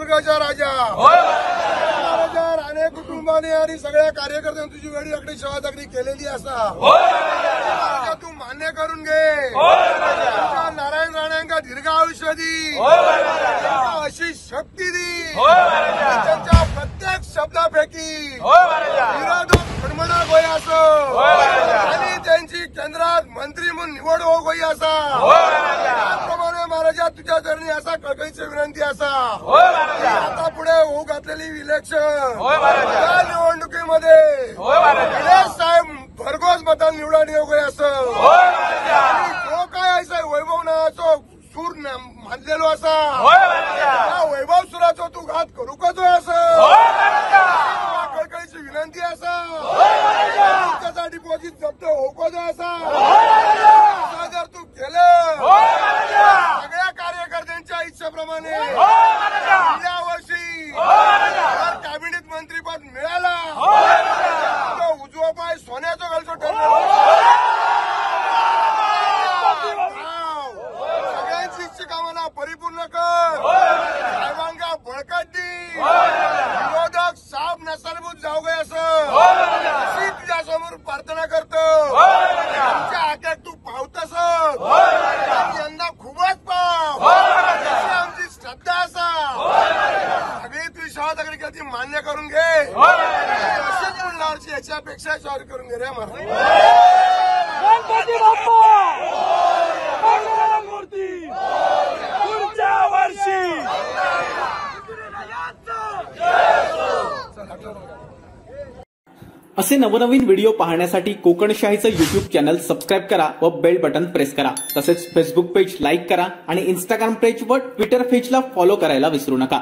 सिंधुदुर्गाचा राजा महाराजा राणे कुटुंबाने आणि सगळ्या कार्यकर्त्यांनी तुझी वेळी अगदी शवादागडी केलेली असा तू मान्य करून घे। नारायण राणेंका दीर्घ आयुष्य दी, अशी शक्ती दी, त्यांच्या प्रत्येक शब्दापैकी विरोधक खडमडाक होई असो आणि त्यांची केंद्रात मंत्री म्हणून निवड होई असा। त्याप्रमाणे महाराजा तुझ्या चरणी असा कळकळीची विनंती असा आता पुढे होऊ घातलेली इलेक्शन या निवडणुकीमध्ये निलेश साहेब भरघोस मतांनी निवडून येऊ गए असं जो काय असं वैभव नावाचो सूर मानलेलो असा त्या वैभव सुराचो तू घात करू का तो असं कळकळीची विनंती असा त्याचा डिपॉझिट जप्त होऊ का तो असा जर तू केलं सगळ्या कार्यकर्त्यांच्या इच्छेप्रमाणे या वर्षी जर कॅबिनेट मंत्रीपद मिळाला तो उजवा पाय सोन्याचा घालतो ठरलं। सगळ्यांची इच्छा परिपूर्ण कर, साहेबांका बळकट दी, विरोधक साफ नसरभूत जाऊ गए असं अशी तुझ्या समोर प्रार्थना करतो। आमच्या हाक्यात तू पावतस यंदा खूपच पाव अशी आमची श्रद्धा असा सगळी तुझी शहादागडी करती मान्य करून घे अशीच पुढल्या वर्षी याच्यापेक्षा शॉर करून घे रे गणपती बाप्पा मूर्ती पुढच्या वर्षी असे नवनवीन व्हिडिओ पाहण्यासाठी कोकणशाहीचं YouTube चॅनल सबस्क्राईब करा व बेल बटन प्रेस करा। तसेच फेसबुक पेज लाईक करा आणि इंस्टाग्राम पेज व ट्विटर पेजला फॉलो करायला विसरू नका।